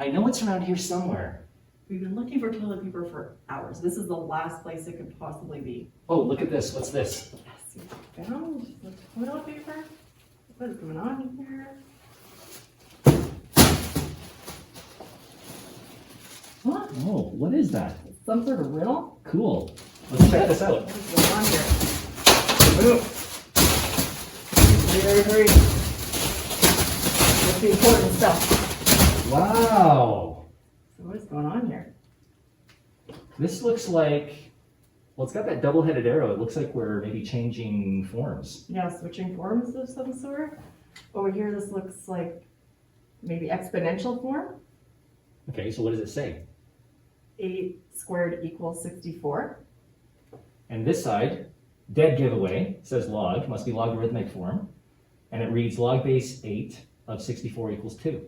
I know it's around here somewhere. We've been looking for toilet paper for hours. This is the last place it could possibly be. Oh, look at this. What's this? Yes, we found the toilet paper. What is going on here? What? Oh, what is that? Some sort of riddle? Cool. Let's check this out. What is going on here? Hurry, hurry. That's the important stuff. Wow. So what is going on here? This looks like, well, it's got that double-headed arrow. It looks like we're maybe changing forms. Yeah, switching forms of some sort. Over here, this looks like maybe exponential form. Okay, so what does it say? 8 squared equals 64. And this side, dead giveaway, says log, must be logarithmic form. And it reads log base 8 of 64 equals 2.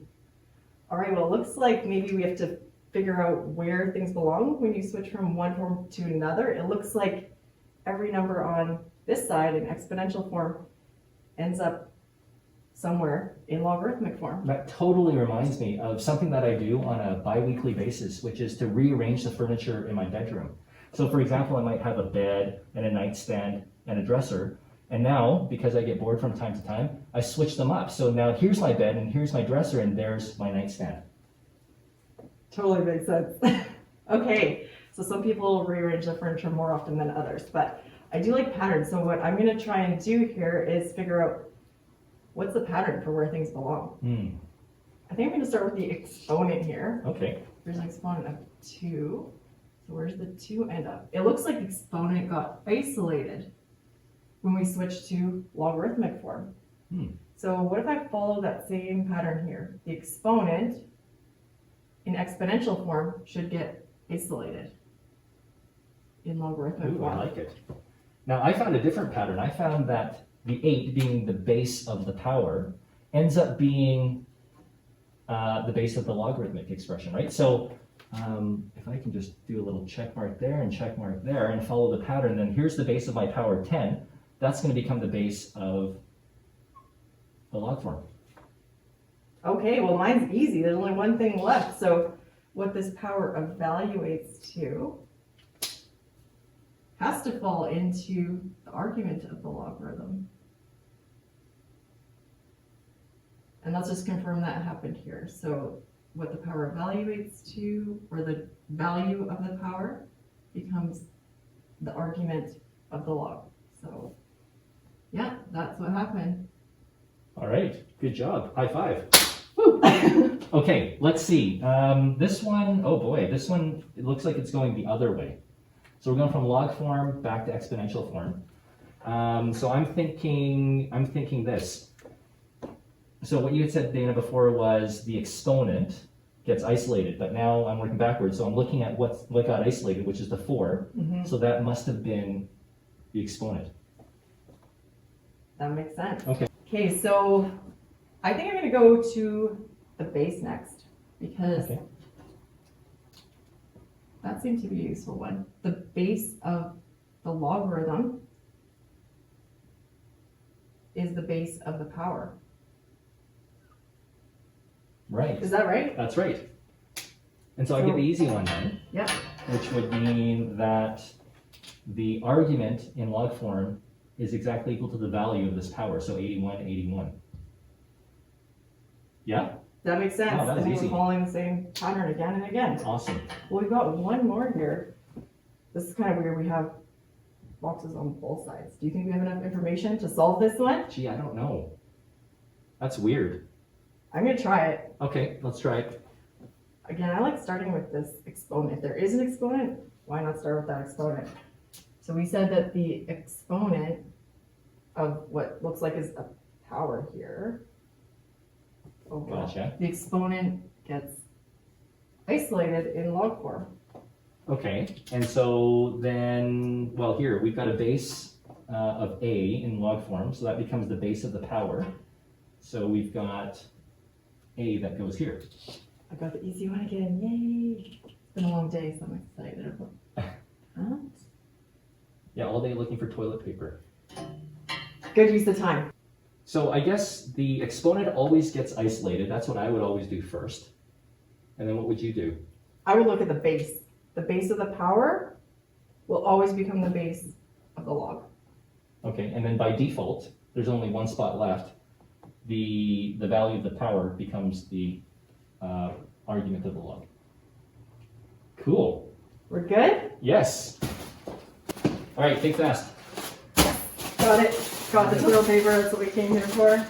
All right, well, it looks like maybe we have to figure out where things belong when you switch from one form to another. It looks like every number on this side in exponential form ends up somewhere in logarithmic form. That totally reminds me of something that I do on a bi-weekly basis, which is to rearrange the furniture in my bedroom. So for example, I might have a bed and a nightstand and a dresser. And now, because I get bored from time to time, I switch them up. So now here's my bed and here's my dresser and there's my nightstand. Totally makes sense. Okay, so some people rearrange the furniture more often than others, but I do like patterns. So what I'm going to try and do here is figure out what's the pattern for where things belong. I think I'm going to start with the exponent here. Okay. There's an exponent of 2. So where's the 2 end up? It looks like the exponent got isolated when we switched to logarithmic form. So what if I follow that same pattern here? The exponent in exponential form should get isolated in logarithmic Ooh, form. I like it. Now I found a different pattern. I found that the 8 being the base of the power ends up being the base of the logarithmic expression, right? So if I can just do a little check mark there and check mark there and follow the pattern, then here's the base of my power 10. That's going to become the base of the log form. Okay, well mine's easy. There's only one thing left. So what this power evaluates to has to fall into the argument of the logarithm. And let's just confirm that happened here. So what the power evaluates to, or the value of the power, becomes the argument of the log. So yeah, that's what happened. All right, good job. High five. Okay, let's see. This one, oh boy, this one, it looks like it's going the other way. So we're going from log form back to exponential form. So I'm thinking this. So what you had said, Dana, before was the exponent gets isolated, but now I'm working backwards. So I'm looking at what got isolated, which is the 4. So that must have been the exponent. That makes sense. Okay. Okay, so I think I'm going to go to the base next, because that seemed to be a useful one. The base of the logarithm is the base of the power. Right. Is that right? That's right. And so I get the easy one then. Yeah. Which would mean that the argument in log form is exactly equal to the value of this power, so 81, 81. Yeah? That makes sense. Wow, that was and easy. we're following the same pattern again and again. Awesome. Well, we've got one more here. This is kind of weird. We have boxes on both sides. Do you think we have enough information to solve this one? Gee, I don't know. That's weird. I'm going to try it. Okay, let's try it. Again, I like starting with this exponent. If there is an exponent, why not start with that exponent? So we said that the exponent of what looks like is a power here. Oh, well, Gotcha. the exponent gets isolated in log form. Okay, and so then, well, here we've got a base of a in log form, so that becomes the base of the power. So we've got a that goes here. I got the easy one again. Yay! It's been a long day, so I'm excited. Huh? Yeah, all day looking for toilet paper. Good use of time. So I guess the exponent always gets isolated. That's what I would always do first. And then what would you do? I would look at the base. The base of the power will always become the base of the log. Okay, and then by default, there's only one spot left. The value of the power becomes the argument of the log. Cool. We're good? Yes. All right, think fast. Got it. Got the toilet paper. That's what we came here for.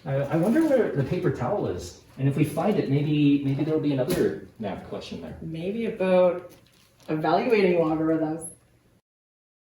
I wonder where the paper towel is. And if we find it, maybe there'll be another math question there. Maybe about evaluating logarithms.